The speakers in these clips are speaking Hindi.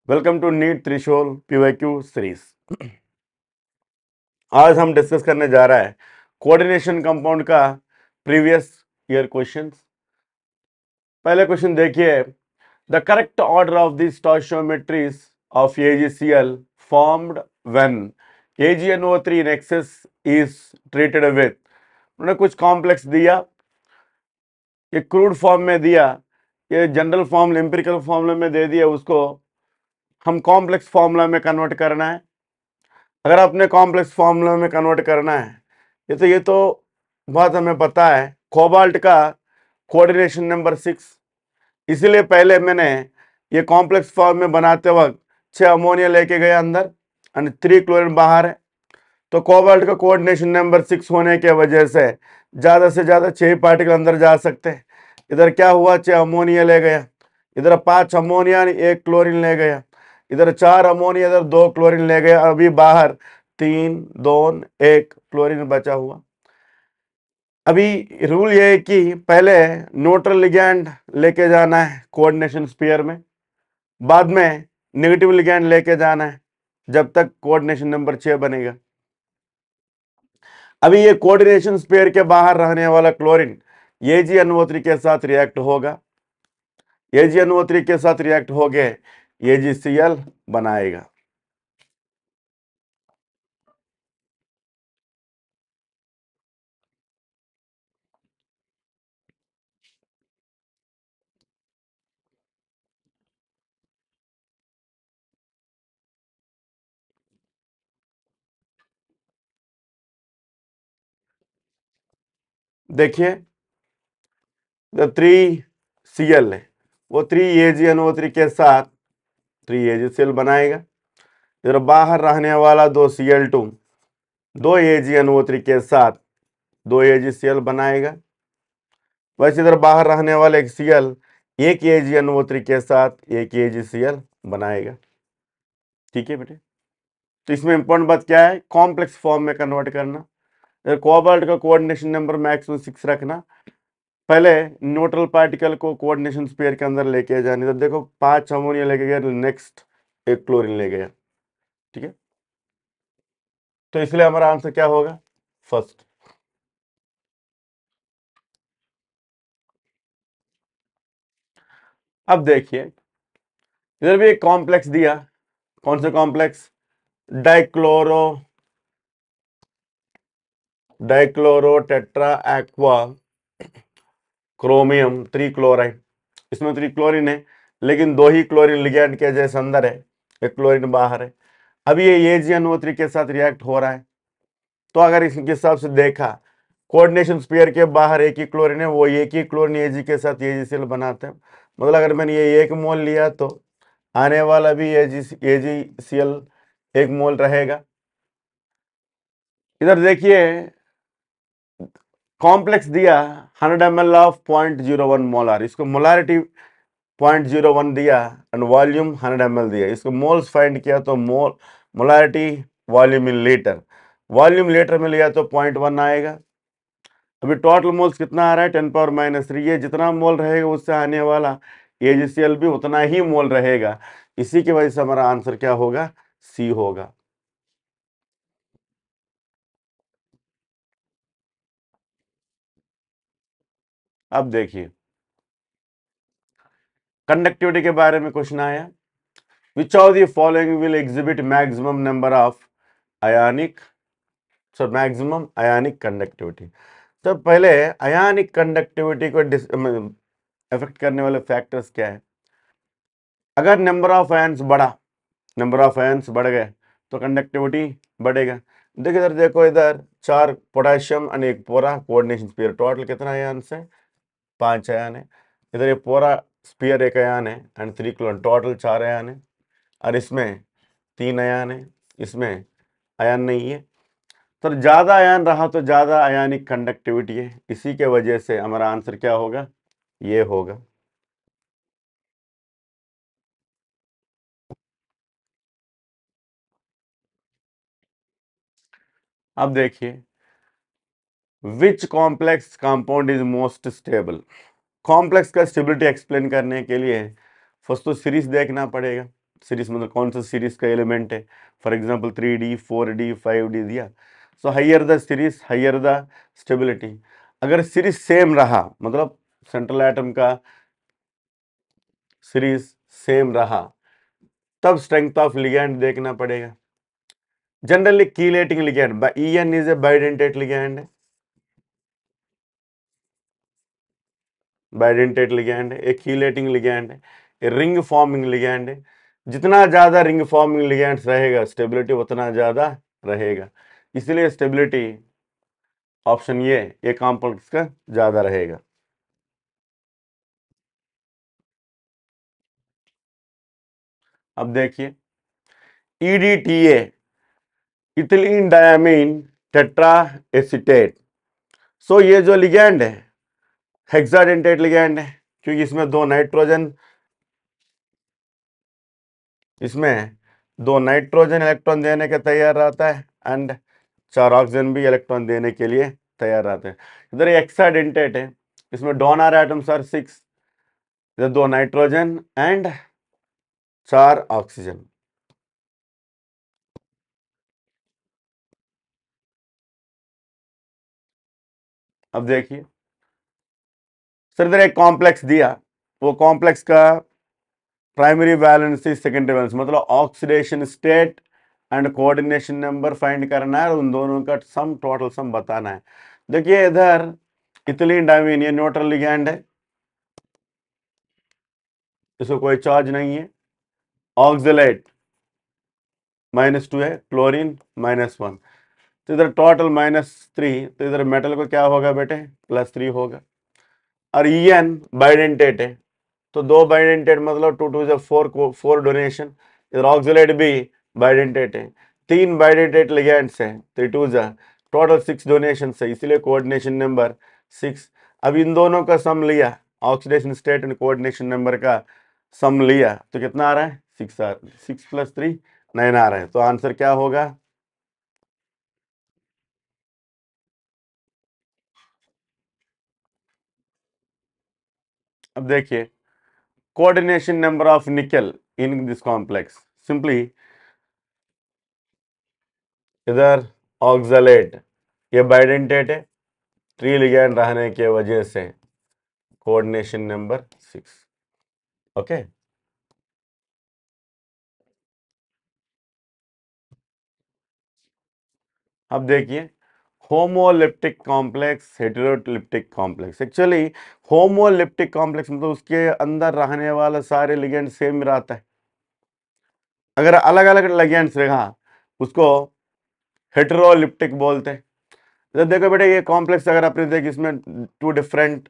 Welcome to NEET Trishul PYQ series. आज हम डिस्कस करने जा रहा है कोऑर्डिनेशन कंपाउंड का प्रीवियस ईयर क्वेश्चंस। पहले क्वेश्चन देखिए, the correct order of the stoichiometries of AgCl formed when AgNO3 in excess is treated with. उन्होंने कुछ कॉम्प्लेक्स दिया, ये क्रूड फॉर्म में दिया, ये जनरल फॉर्म एम्पिरिकल फॉर्मूला में दे दिया, उसको हम कॉम्प्लेक्स फॉर्मूला में कन्वर्ट करना है। अगर आपने कॉम्प्लेक्स फॉर्मूला में कन्वर्ट करना है, ये तो बात हमें पता है, कोबाल्ट का कोऑर्डिनेशन नंबर 6। इसीलिए पहले मैंने ये कॉम्प्लेक्स फॉर्म में बनाते वक्त 6 अमोनिया लेके गया अंदर और 3 क्लोरीन बाहर है। तो कोबाल्ट का कोऑर्डिनेशन नंबर 6 होने के वजह से ज़्यादा 6 पार्टिकल अंदर जा सकते हैं। इधर क्या हुआ, 6 अमोनिया ले गया, इधर 5 अमोनिया 1 क्लोरीन ले गया, इधर 4 अमोनिया, इधर 2 क्लोरीन ले गया। अभी बाहर 3 2 1 क्लोरीन बचा हुआ। अभी रूल ये है कि पहले न्यूट्रल लिगैंड लेके जाना है कोऑर्डिनेशन स्फीयर में, बाद में नेगेटिव लिगैंड लेके जाना है जब तक कोऑर्डिनेशन नंबर 6 बनेगा। अभी ये कोऑर्डिनेशन स्फीयर के बाहर रहने वाला क्लोरीन AgNO3 के साथ रिएक्ट होगा, AgNO3 के साथ रिएक्ट हो गए AgCl बनाएगा। देखिए, जो 3Cl है वो 3AgNO3 के साथ 3AgCl बनाएगा। इधर बाहर रहने वाला 2Cl2 2AgNO3 के साथ 2AgCl बनाएगा। वैसे इधर बाहर रहने वाला एक Cl 1AgNO3 के साथ 1AgCl बनाएगा। ठीक है बेटे, तो इसमें इंपॉर्टेंट बात क्या है, कॉम्प्लेक्स फॉर्म में कन्वर्ट करना। कोबाल्ट का कोऑर्डिनेशन नंबर मैक्सिमम 6 रखना। पहले न्यूट्रल पार्टिकल को कोऑर्डिनेशन स्फीयर के अंदर लेके जाने। तो देखो 5 अमोनिया लेके गया, नेक्स्ट 1 क्लोरीन ले गया। ठीक है, तो इसलिए हमारा आंसर क्या होगा, फर्स्ट। अब देखिए, इधर भी एक कॉम्प्लेक्स दिया। कौन सा complex, dichloro tetra aqua chromium 3 chloride. इसमें 3 क्लोरीन है, लेकिन 2 ही क्लोरीन लिगैंड के जैसे अंदर है, 1 क्लोरीन बाहर है। अब ये AgNO3 के साथ रिएक्ट हो रहा है। तो अगर इसके हिसाब से देखा, कोऑर्डिनेशन स्फीयर के बाहर 1 ही क्लोरीन है, वो 1 ही क्लोरीन Ag के साथ AgCl बनाते हैं। मतलब अगर मैंने ये 1 मोल लिया तो आने वाला भी AgCl 1 मोल रहेगा। इधर देखिए, कॉम्प्लेक्स दिया 100 ml ऑफ 0.01 मोलार, इसको मोलारिटी 0.01 दिया एंड वॉल्यूम 100 ml दिया। इसको मोल्स फाइंड किया तो molarity volume in litre, volume litre में लिया तो 0.1 आएगा। अभी टोटल मोल्स कितना आ रहा है, 10⁻³ ये जितना मोल रहेगा उससे आने वाला AgCl भी उतना ही मोल रहेगा। इसी की वजह से हमारा आंसर क्या होगा, सी होगा। अब देखिए, कंडक्टिविटी के बारे में क्वेश्चन आया, विच of the following will exhibit maximum number of ionic maximum ionic conductivity. तो पहले आयनिक कंडक्टिविटी को अफेक्ट करने वाले फैक्टर्स क्या है। अगर नंबर ऑफ आयन्स बढ़ गए तो कंडक्टिविटी बढ़ेगा। देखिए इधर देखो, इधर 4 पोटेशियम और 1 पोरा कोऑर्डिनेशन स्फीयर, टोटल कितना आयन है, 5 आयन है। इधर ये पोरा स्फीयर 1 आयन है एंड 3 क्लोरीन, टोटल 4 आयन है। और इसमें 3 आयन है, इसमें आयन नहीं है। तो ज्यादा आयन रहा तो ज्यादा आयनिक कंडक्टिविटी है। इसी के वजह से हमारा आंसर क्या होगा, ये होगा। अब देखिए, which complex compound is most stable. Complex का स्टेबिलिटी एक्सप्लेन करने के लिए फर्स्ट तो सीरीज देखना पड़ेगा। सीरीज मतलब कौन सा सीरीज का एलिमेंट है, for example 3D 4D 5D दिया, so higher the series higher the stability. अगर सीरीज सेम रहा मतलब सेंट्रल एटम का सीरीज सेम रहा तब स्ट्रेंथ ऑफ लिगैंड देखना पड़ेगा। Generally chelating ligand EN is a bidentate ligand है, बाइडेंटेट लिगैंड है, एक कीलेटिंग लिगैंड है, एक रिंग फॉर्मिंग लिगैंड है। जितना ज्यादा रिंग फॉर्मिंग लिगैंड्स रहेगा स्टेबिलिटी उतना ज्यादा रहेगा, इसलिए स्टेबिलिटी ऑप्शन ये कॉम्प्लेक्स का ज्यादा रहेगा। अब देखिए EDTA ethylene diamine tetra acetate, so ये जो लिगैंड है हेक्साडेंटेट लिगैंड है, क्योंकि इसमें दो नाइट्रोजन इलेक्ट्रॉन देने के तैयार रहता है एंड 4 ऑक्सीजन भी इलेक्ट्रॉन देने के लिए तैयार रहते हैं। इधर हेक्साडेंटेट है, इसमें डोनर एटम्स आर 6, इधर 2 नाइट्रोजन एंड 4 ऑक्सीजन। अब देखिए सर इधर एक कॉम्प्लेक्स दिया, वो कॉम्प्लेक्स का प्राइमरी वैलेंसी सेकेंडरी वैलेंस मतलब oxidation state and coordination number find करना है और उन दोनों का सम टोटल सम बताना है। देखिए इधर इथिलीन डायमीन ये न्यूट्रल लिगैंड है, इसको कोई चार्ज नहीं है। ऑक्सलेट -2 है, क्लोरीन -1, तो इधर टोटल -3, तो इधर मेटल को क्या होगा बेटे +3 होगा। और EN बाइडेंटेट है, तो 2 बाइडेंटेट मतलब 2 2 4 डोनेशन, इधर ऑक्सलेट भी बाइडेंटेट है, 3 बाइडेंटेट लिगैंड्स हैं, 3 2 टोटल 6 डोनेशन है, इसलिए कोऑर्डिनेशन नंबर 6। अब इन दोनों का सम लिया, oxidation state and coordination number का सम लिया तो कितना आ रहा है 6 6 + 3 9 आ रहा है, तो आंसर क्या होगा। अब देखिए coordination number of nickel in this complex, simply इधर ऑक्सलेट ये बाइडेंटेट है, ट्री लिगैंड रहने के वजह से कोऑर्डिनेशन नंबर 6। ओके अब देखिए homoleptic complex हेटेरोलिप्टिक complex, actually homoleptic complex मतलब उसके अंदर रहने वाला सारे लिगैंड सेम रहता है, अगर अलग अलग लिगैंड्स रहा उसको हेटेरोलिप्टिक बोलते हैं। तो देखो बेटे ये कॉम्प्लेक्स अगर आपने देखिए इसमें 2 डिफरेंट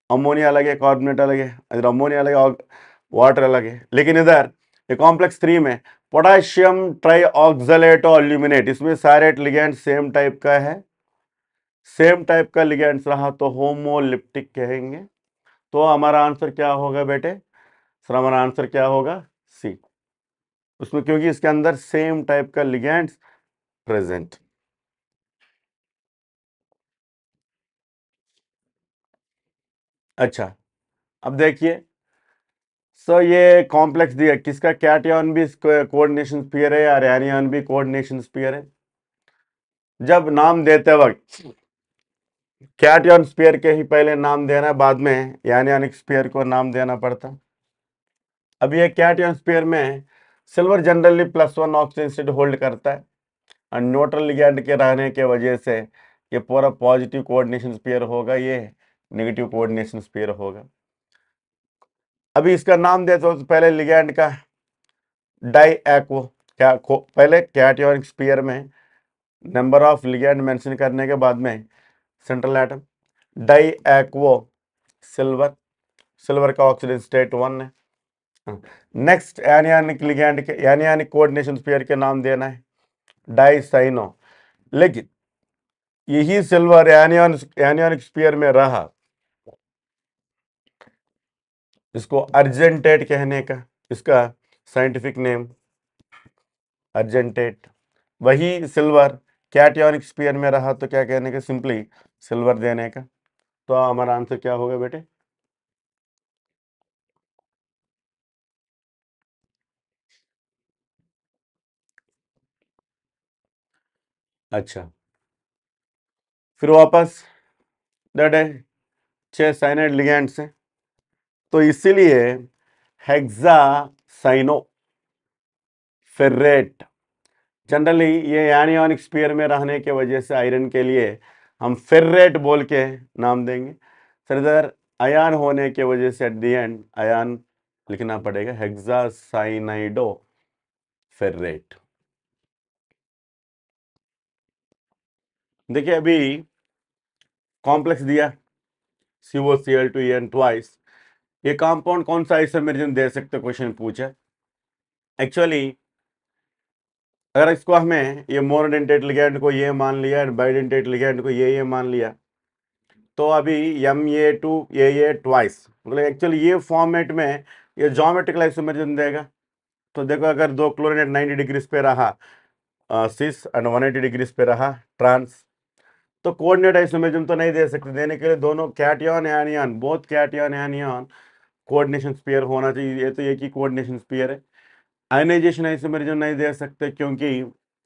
अमोनिया अलग है, कार्बोनेट अलग है, इधर अमोनिया अलग है, वाटर अलग है, लेकिन इधर ये कॉम्प्लेक्स 3 में पोटेशियम ट्राइऑक्सलेट और अल्यूमिनेट, इसमें सारे लिगैंड सेम टाइप का है, सेम टाइप का लिगैंड्स रहा तो होमोलिप्टिक कहेंगे। तो हमारा आंसर क्या होगा बेटे, सर हमारा आंसर क्या होगा सी, उसमें क्योंकि इसके अंदर सेम टाइप का लिगैंड्स प्रेजेंट। अच्छा अब देखिए सो ये कॉम्प्लेक्स दिया, किसका कैटआयन भी कोऑर्डिनेशन स्फीयर है और एनियन भी कोऑर्डिनेशन स्फीयर है। जब नाम देते वक्त कैटआयन स्फीयर के ही पहले नाम देना, बाद में एनियनिक स्फीयर को नाम देना पड़ता। अब ये कैटआयन स्फीयर में silver generally +1 oxygen state hold करता है और न्यूट्रल लिगैंड के रहने के वजह से ये पूरा पॉजिटिव कोऑर्डिनेशन स्फीयर होगा, ये नेगेटिव कोऑर्डिनेशन स्फीयर होगा। अभी इसका नाम देते वक्त पहले लिगैंड का डाई एक्वो, पहले कैटआयनिक स्फीयर में नंबर ऑफ लिगैंड मेंशन करने के बाद में central atom di aquo silver, silver का ऑक्सीजन स्टेट 1 है। नेक्स्ट एनियनिक लिगैंड के एनियनिक कोऑर्डिनेशन स्फीयर के नाम देना है डाई साइनो, लेकिन यही सिल्वर एनियनिक स्फीयर में रहा, इसको अर्जेंटेट कहने का, इसका साइंटिफिक नेम अर्जेंटेट। वही सिल्वर कैटआयनिक स्फीयर में रहा तो क्या कहने का, सिंपली सिल्वर देने का। तो हमारा आंसर क्या होगा बेटे, अच्छा, फिर वापस दैट है 6 साइनाइड लिगेंड्स हैं, तो इसीलिए हेक्सासाइनो फेरेट, जनरली ये एनियोनिक स्पीयर में रहने के वजह से आयरन के लिए हम फेरेट बोल के नाम देंगे। सर इधर आयन होने के वजह से एट द एंड आयन लिखना पड़ेगा, हेक्सासाइनाइडो फेरेट। देखिए अभी कॉम्प्लेक्स दिया COCl2En ट्वाइस, ये कंपाउंड कौन सा आइसोमेरिज्म दे सकते, क्वेश्चन पूछा। एक्चुअली अगर इसको हमें ये मोनोडेंटेट लिगैंड को ये मान लिया और बाइडेंटेट लिगैंड को ये मान लिया, तो अभी Ma2 ट्वाइस, मतलब एक्चुअली ये फॉर्मेट में ये ज्योमेट्रिकल आइसोमेरिज्म देगा। तो देखो अगर दो क्लोरीन 90 डिग्रीज पे रहा सिस एंड 180 डिग्रीज पे रहा ट्रांस, तो कोऑर्डिनेट आइसोमेरिज्म तो नहीं दे सकते, देने के लिए दोनों cation anion, both cation anion coordination sphere होना चाहिए, ये तो एक ही कोऑर्डिनेशन स्फीयर है। आयनाइजेशन आइसोमेरिज्म नहीं दे सकते क्योंकि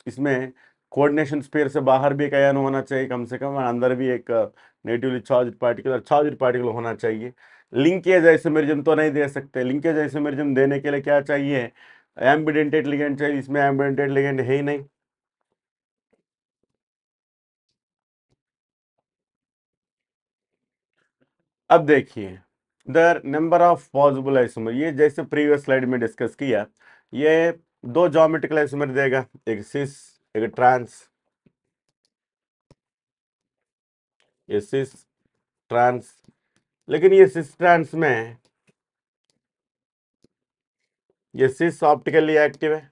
इसमें कोऑर्डिनेशन स्फीयर से बाहर भी एक आयन होना चाहिए कम से कम, और अंदर भी एक नेगेटिवली चार्ज पार्टिकल होना चाहिए। लिंकेज आइसोमेरिज्म तो नहीं दे सकते, लिंकेज आइसोमेरिज्म देने के लिए क्या चाहिए, एम्बिडेंटेट लिगेंड चाहिए, इसमें एम्बिडेंटेट लिगेंड है ही नहीं। अब देखिए the number of possible isomer, ये जैसे प्रीवियस स्लाइड में डिस्कस किया, ये दो ज्योमेट्रिकल आइसोमर देगा, एक सिस एक ट्रांस, ये सिस ट्रांस, लेकिन ये सिस ट्रांस में ये सिस ऑप्टिकली एक्टिव है,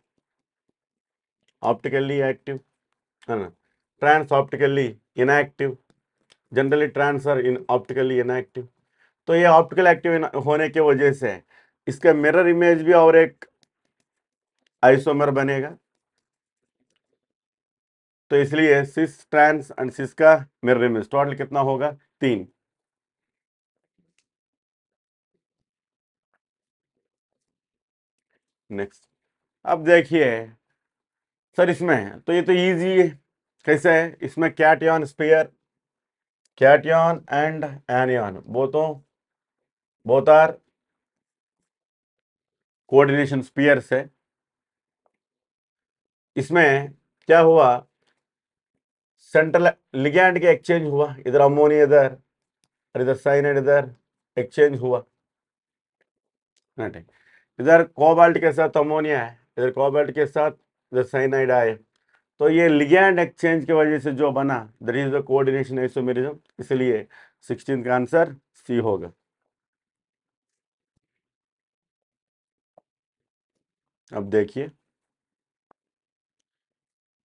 ऑप्टिकली एक्टिव है ना, trans optically inactive, generally trans are in optically inactive. तो ये ऑप्टिकल एक्टिव होने की वजह से इसका मिरर इमेज भी और एक आइसोमर बनेगा, तो इसलिए सिस ट्रांस एंड सिस का मिरर इमेज टोटल कितना होगा, 3। नेक्स्ट, अब देखिए सर इसमें तो ये तो इजी है, कैसे है, इसमें cation sphere, cation and anion both are coordination sphere से, इसमें क्या हुआ, सेंट्रल लिगैंड के एक्सचेंज हुआ, इधर अमोनिया इधर और इधर साइनाइड इधर एक्सचेंज हुआ, इधर कोबाल्ट के साथ अमोनिया है, इधर कोबाल्ट के साथ इधर साइनाइड आए, तो ये लिगैंड एक्सचेंज की वजह से जो बना that is the coordination isomerism, इसलिए 16 का आंसर सी होगा। अब देखिए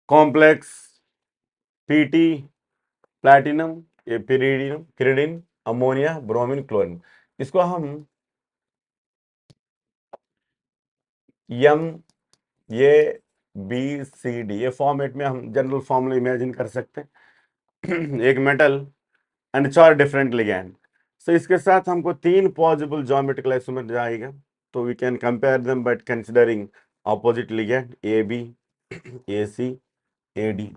कॉम्प्लेक्स पीटी प्लैटिनम, ये पिरिडिन अमोनिया ब्रोमीन क्लोरीन, इसको हम एम ये BCD ये फॉर्मेट में हम जनरल फॉर्मूला इमेजिन कर सकते हैं एक metal and 4 different ligand, so इसके साथ हमको 3 पॉसिबल ज्योमेट्रिकल आइसोमर जाएगा, तो we can compare them but considering opposite ligand AB AC AD,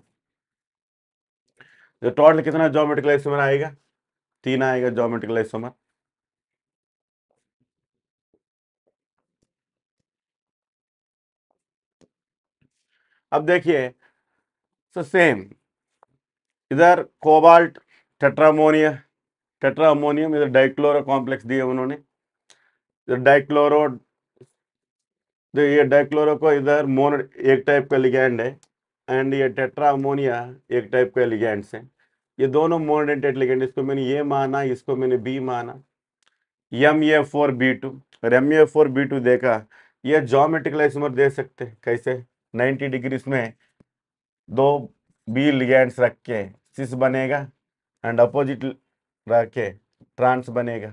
तो टोटल कितना ज्योमेट्रिकल आइसोमर आएगा, 3 आएगा ज्योमेट्रिकल आइसोमर। अब देखिए सो सेम, इधर कोबाल्ट टेट्रा अमोनियम, इधर डाइक्लोरो कॉम्प्लेक्स दिए उन्होंने, इधर डाइक्लोरो, तो ये डाइक्लोरो को इधर मोनो एक टाइप का लिगैंड है, एंड ये टेट्रा अमोनिया एक टाइप का लिगैंड्स है, ये दोनों मोनोडेंटेट लिगैंड, इसको मैंने ये माना, इसको मैंने बी माना, Ma4B2, और Ma4B2 देखा, ये ज्योमेट्रिकल आइसोमर दे सकते हैं, कैसे, 90 डिग्रीज में दो बी लिगैंड्स रख के सिस बनेगा एंड अपोजिट रख के ट्रांस बनेगा,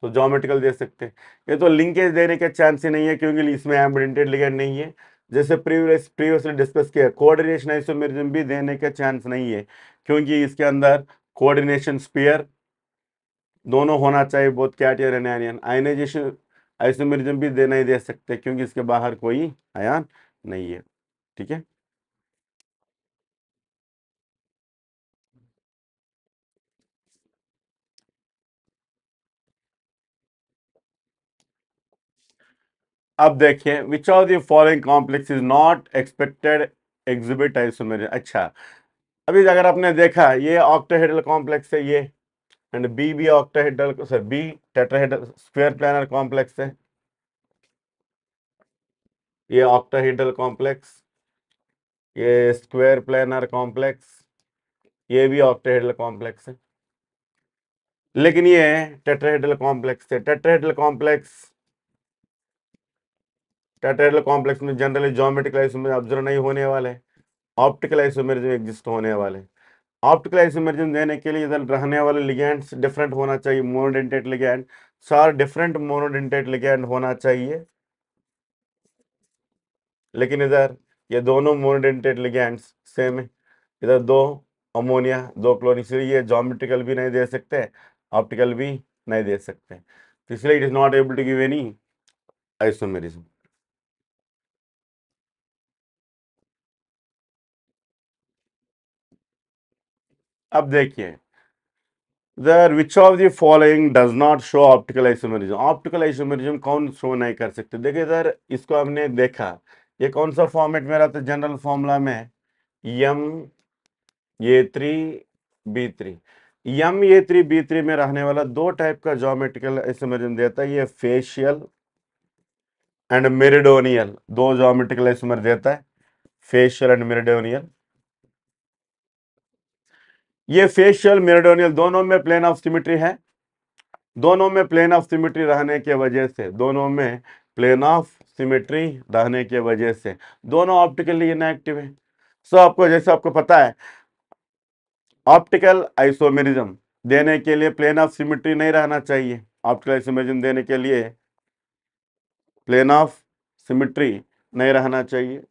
तो ज्योमेट्रिकल दे सकते हैं। ये तो लिंकेज देने के चांस ही नहीं है क्योंकि इसमें एम्बिडेंटेड लिगैंड नहीं है, जैसे प्रीवियसली डिस्कस किया, कोऑर्डिनेशन आइसोमेरिज्म भी देने के चांस नहीं है क्योंकि इसके अंदर कोऑर्डिनेशन स्फीयर दोनों होना चाहिए, both cation and anion. Ionization isomerism भी नहीं दे सकते क्योंकि इसके बाहर कोई आयन नहीं है, ठीक है। अब देखिए, which of the following complex is not expected exhibit isomerism. अच्छा, अभी अगर आपने देखा ये ऑक्टाहेड्रल कॉम्प्लेक्स है ये, एंड बी भी octahedral, sir B tetrahedral square planar complex है, ये ऑक्टाहेड्रल कॉम्प्लेक्स, ये स्क्वायर प्लानर कॉम्प्लेक्स, ये भी ऑक्टाहेड्रल कॉम्प्लेक्स है, लेकिन ये टेट्राहेड्रल कॉम्प्लेक्स है। टेट्राहेड्रल कॉम्प्लेक्स में जनरली ज्योमेट्रिकल आइसोमेरिज्म ऑब्जर्व नहीं होने वाले, ऑप्टिकल आइसोमेरिज्म एग्जिस्ट होने वाले। ऑप्टिकल आइसोमेरिज्म देने के लिए इधर रहने वाले लिगेंड्स डिफरेंट होना चाहिए, मोनोडेंटेट लिगेंड, सार डिफरेंट मोनोडेंटेट लिगेंड होना चाहिए, लेकिन इधर ये दोनों मोनोडेंटेट लिगेंड्स सेम है। इधर दो अमोनिया दो क्लोरीन, इसलिए ये ज्योमेट्रिकल भी नहीं दे सकते, ऑप्टिकल भी नहीं दे सकते, तो इसलिए it is not able to give any isomerism. अब देखिए, There which of the following does not show optical isomerism? Optical isomerism कौन शो नहीं कर सकते? देखिए इधर इसको हमने देखा, ये कौन सा फॉर्मेट में रहता है जनरल फॉर्मूला में, यम ए थ्री बी थ्री। यम ए थ्री बी थ्री में रहने वाला दो टाइप का ज्योमेट्रिकल आइसोमेरिज्म देता है, ये फेशियल एंड मेरिडोनियल, दो ज्योमेट्रिकल आइसोमेर देता है, फेशियल एंड मेरिडोनियल। ये फेशियल मेरिडोनियल दोनों में प्लेन ऑफ सिमेट्री है, दोनों में प्लेन ऑफ सिमेट्री रहने के वजह से, दोनों में प्लेन ऑफ सिमेट्री रहने के वजह से दोनों ऑप्टिकली इनएक्टिव है। सो आपको जैसे आपको पता है, ऑप्टिकल आइसोमेरिज्म देने के लिए प्लेन ऑफ सिमेट्री नहीं रहना चाहिए, ऑप्टिकल आइसोमेरिज्म देने के लिए प्लेन ऑफ सिमेट्री नहीं रहना चाहिए।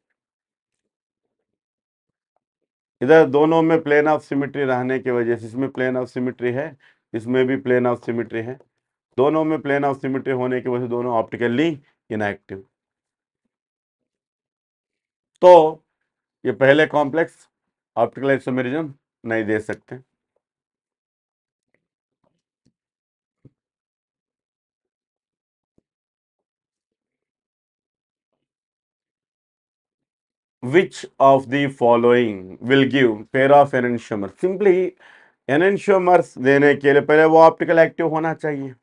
इधर दोनों में प्लेन ऑफ सिमेट्री रहने की वजह से, इसमें प्लेन ऑफ सिमेट्री है, इसमें भी प्लेन ऑफ सिमेट्री है, दोनों में प्लेन ऑफ सिमेट्री होने की वजह से दोनों ऑप्टिकली इनएक्टिव। तो ये पहले कॉम्प्लेक्स ऑप्टिकल आइसोमेरिज्म नहीं दे सकते। Which of the following will give pair of enantiomers? Simply enantiomers देने के लिए पहले वो ऑप्टिकल एक्टिव होना चाहिए,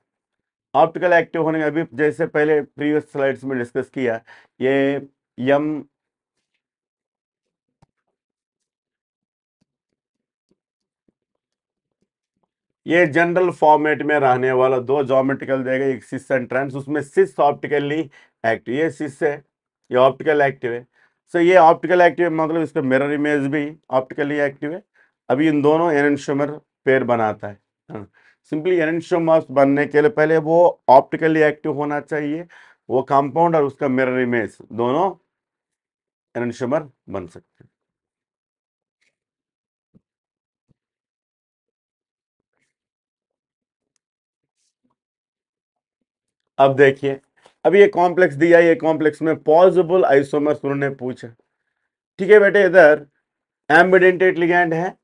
ऑप्टिकल एक्टिव होने के, अभी जैसे पहले प्रीवियस स्लाइड्स में डिस्कस किया, ये यम ये जनरल फॉर्मेट में रहने वाला दो ज्योमेट्रिकल देगा, एक सिस एंड ट्रांस, उसमें सिस ऑप्टिकली एक्टिव, ये सिस है, ये ऑप्टिकल एक्टिव है। सो ये ऑप्टिकल एक्टिव मतलब इसका मिरर इमेज भी ऑप्टिकली एक्टिव है। अभी इन दोनों एनेंटियोमर पेयर बनाता है। सिंपली एनेंटियोमर्स बनने के लिए पहले वो ऑप्टिकली एक्टिव होना चाहिए, वो कंपाउंड और उसका मिरर इमेज दोनों एनेंटियोमर बन सकते हैं। अब देखिए, अब ये कॉम्प्लेक्स दिया, ये कॉम्प्लेक्स में पॉसिबल आइसोमर्स उन्होंने पूछा। ठीक है बेटे, इधर एम्बिडेंटेट लिगैंड है,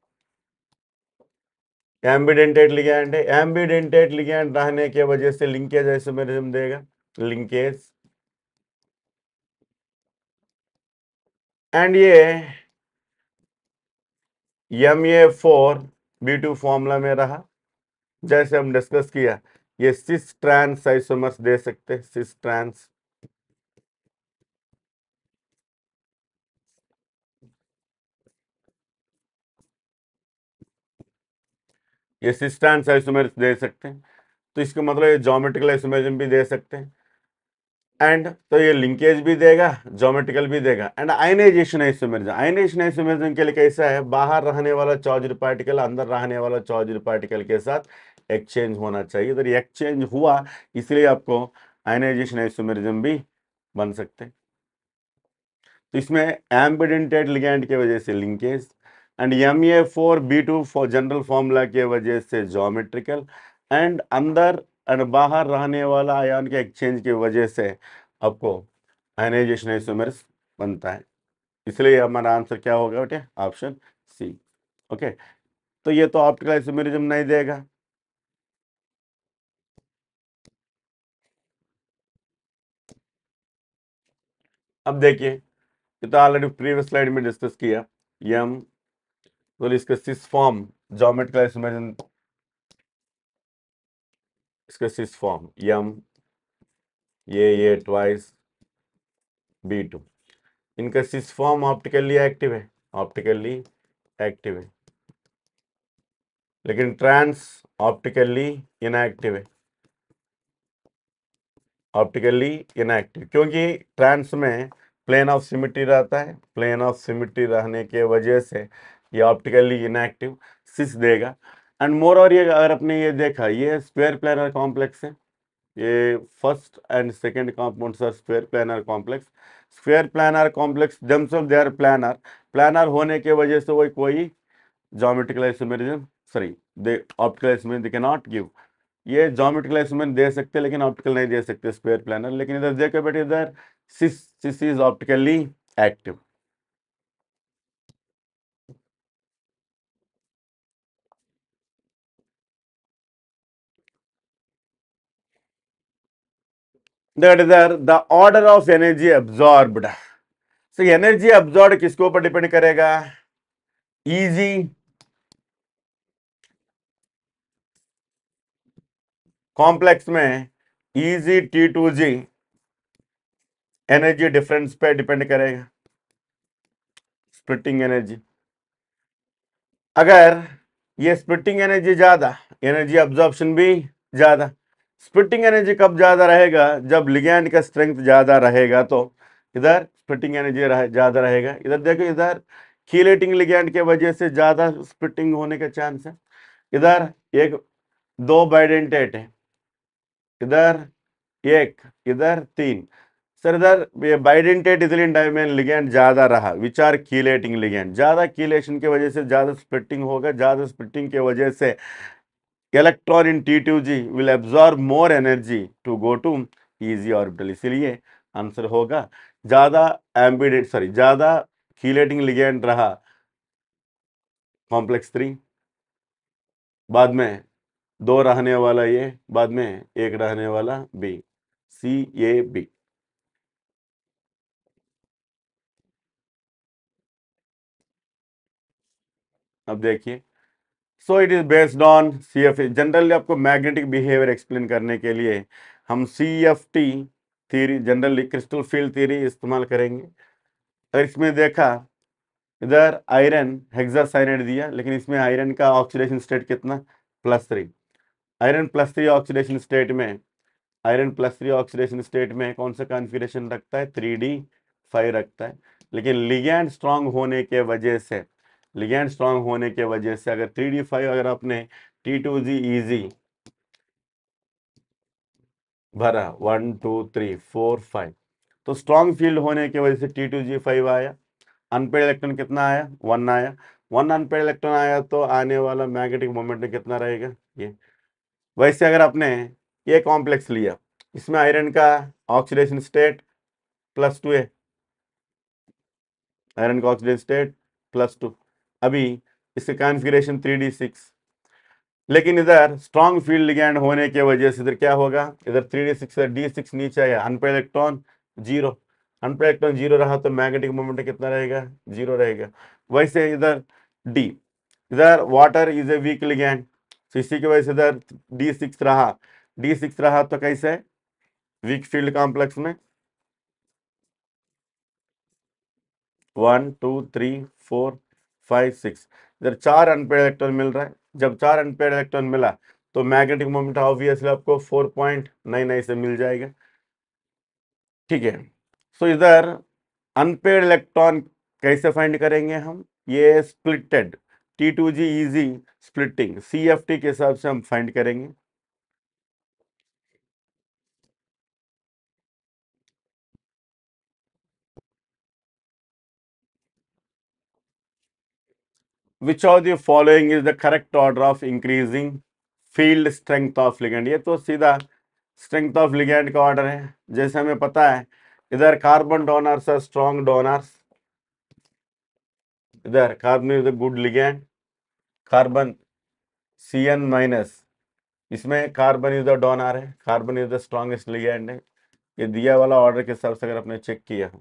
एम्बिडेंटेट लिगैंड है, एम्बिडेंटेट लिगैंड रहने की वजह से लिंकेज आइसोमेरिज्म देगा, लिंकेज, एंड ये MA4B2 फॉर्मूला में रहा, जैसे हम डिस्कस किया, ये सिस ट्रांस आइसोमर्स दे सकते हैं, सिस ट्रांस, ये सिस ट्रांस आइसोमर्स दे सकते हैं, तो इसका मतलब ये ज्योमेट्रिकल आइसोमेरिज्म भी दे सकते हैं, एंड तो ये लिंकेज भी देगा, ज्योमेट्रिकल भी देगा, and ionization isomerism, ionization isomerism के लिए कैसा है, बाहर रहने वाला चार्ज्ड पार्टिकल अंदर रहने वाला चार्ज्ड पार्टिकल के साथ एक्सचेंज होना चाहिए, तो एक्सचेंज हुआ, इसलिए आपको आयनाइजेशन आइसोमेरिज्म भी बन सकते हैं। तो इसमें एम्बिडेंटेड लिगैंड की वजह से linkage, and MA4B2 general formula की वजह से ज्योमेट्रिकल, एंड अंदर एंड बाहर रहने वाला आयन के एक्सचेंज की वजह से आपको आयनाइजेशन आइसोमर्स बनता है, इसलिए हमारा आंसर क्या होगा बेटे, ऑप्शन सी। ओके, तो ये तो ऑप्टिकल आइसोमेरिज्म नहीं देगा। अब देखिए, ये तो ऑलरेडी प्रीवियस स्लाइड में डिस्कस किया। यम तो इसका सिस फॉर्म ज्योमेट्रिकल आइसोमेरिज्म, इसका सिस फॉर्म यम ये ट्वाइस B2, इनका सिस फॉर्म ऑप्टिकली एक्टिव है, ऑप्टिकली एक्टिव है, लेकिन ट्रांस ऑप्टिकली इनएक्टिव है, ऑप्टिकली इनएक्टिव, क्योंकि ट्रांस में प्लेन ऑफ सिमेट्री रहता है, प्लेन ऑफ सिमेट्री रहने के वजह से ये ऑप्टिकली इनएक्टिव सिस देगा। एंड मोर, और ये अगर आपने ये देखा, ये स्क्वायर प्लानर कॉम्प्लेक्स है, ये first and second compounds are square planar complex. Square planar complex themselves they are planar, planar होने के वजह से वो कोई geometrical isomerism, sorry they optical isomerism they can not give. ये ज्योमेट्रिकल आइसोमेरिज्म दे सकते हैं लेकिन ऑप्टिकल नहीं दे सकते स्क्वायर प्लानर। लेकिन इधर देखो बेटे, इधर सिस इज ऑप्टिकली एक्टिव। दैट इधर the order of energy absorbed, so energy absorb किसके ऊपर डिपेंड करेगा? इजी कॉम्प्लेक्स में इजी T2G एनर्जी डिफरेंस पे डिपेंड करेगा, स्प्लिटिंग एनर्जी। अगर ये स्प्लिटिंग एनर्जी ज्यादा, एनर्जी अब्जॉर्प्शन भी ज्यादा। स्प्लिटिंग एनर्जी कब ज्यादा रहेगा? जब लिगैंड का स्ट्रेंथ ज्यादा रहेगा, तो इधर स्प्लिटिंग एनर्जी ज्यादा रहेगा। इधर देखो, इधर कीलेटिंग लिगैंड के वजह से ज्यादा स्प्लिटिंग होने का चांस है। इधर एक दो बाइडेंटेट है, इधर एक, इधर तीन। सर इधर ये बाइडेंटेट इथिलीन डायमंड लिगैंड ज्यादा रहा, विच आर कीलेटिंग लिगैंड, ज्यादा कीलेशन की वजह से ज्यादा स्प्लिटिंग होगा, ज्यादा स्प्लिटिंग की वजह से electron in T2G will absorb more energy to go to eg orbital, इसलिए आंसर होगा ज्यादा एम्बिडेंट, सॉरी ज्यादा कीलेटिंग लिगैंड रहा कॉम्प्लेक्स 3, बाद में दो रहने वाला ये, बाद में एक रहने वाला बी, CAB। अब देखिए, so it is based on CFT। Generally आपको मैग्नेटिक बिहेवियर एक्सप्लेन करने के लिए हम CFT theory, generally crystal field theory इस्तेमाल करेंगे। अगर इसमें देखा, इधर आयरन हेक्सासाइनाइड दिया, लेकिन इसमें आयरन का ऑक्सीडेशन स्टेट कितना? +3। आयरन +3 ऑक्सीडेशन स्टेट में, आयरन +3 ऑक्सीडेशन स्टेट में कौन सा कॉन्फ़िगरेशन रखता है? 3D5 रखता है। लेकिन लिगैंड स्ट्रांग होने के वजह से, लिगैंड स्ट्रांग होने के वजह से अगर 3D5 अगर आपने T2G इजी भरा 1 2 3 4 5, तो स्ट्रांग फील्ड होने की वजह से T2G5 आया। अनपेड इलेक्ट्रॉन कितना आया? 1 आया। 1 अनपेड इलेक्ट्रॉन आया तो आने वाला मैग्नेटिक मोमेंट कितना रहेगा? ये। वैसे अगर आपने ये कॉम्प्लेक्स लिया, इसमें आयरन का ऑक्सीडेशन स्टेट +2 है, आयरन का ऑक्सीडेशन स्टेट +2। अभी इसका कॉन्फ़िगरेशन 3D6, लेकिन इधर स्ट्रॉन्ग फील्ड लिगैंड होने की वजह से इधर क्या होगा? इधर 3D6 से D6 नीचे आया, अनपेड इलेक्ट्रॉन 0, अनपेड इलेक्ट्रॉन 0 रहा तो मैग्नेटिक मोमेंट कितना रहेगा? 0 रहेगा। वैसे इधर D, इधर water is a weak ligand, तो इसी की वजह से इधर D6 रहा, D6 रहा तो कैसे? वीक फील्ड कॉम्प्लेक्स में 1 2 3 4 5 6, इधर 4 अनपेड इलेक्ट्रॉन मिल रहा है। जब 4 अनपेड इलेक्ट्रॉन मिला तो मैग्नेटिक मोमेंट ऑब्वियसली आपको 4.99 से मिल जाएगा। ठीक है, सो इधर अनपेड इलेक्ट्रॉन कैसे फाइंड करेंगे हम? ये splitted T2G easy splitting CFT के हिसाब से हम फाइंड करेंगे। Which of the following is the correct order of increasing field strength of ligand? ये तो सीधा स्ट्रेंथ ऑफ लिगैंड का ऑर्डर है, जैसे हमें पता है। इधर carbon donors are strong donors, इधर carbon is the good ligand, carbon CN-, इसमें कार्बन इज द डोनर है, carbon is the strongest ligand है। ये दिया वाला ऑर्डर के हिसाब से अगर आपने चेक किया,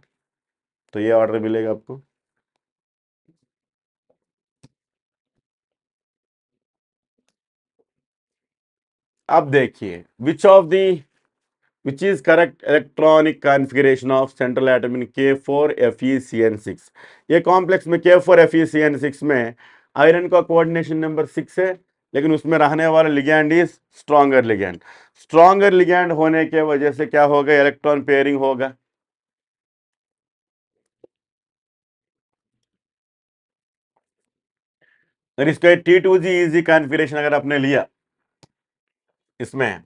तो ये ऑर्डर मिलेगा आपको। अब देखिए which is correct electronic configuration of central atom in K4FeCN6। ये कॉम्प्लेक्स में K4FeCN6 में आयरन का कोऑर्डिनेशन नंबर 6 है, लेकिन उसमें रहने वाला ligand is stronger ligand. Stronger ligand होने के वजह से क्या होगा, इलेक्ट्रॉन पेयरिंग होगा। और इसका T2G इजी कॉन्फ़िगरेशन अगर आपने लिया, इसमें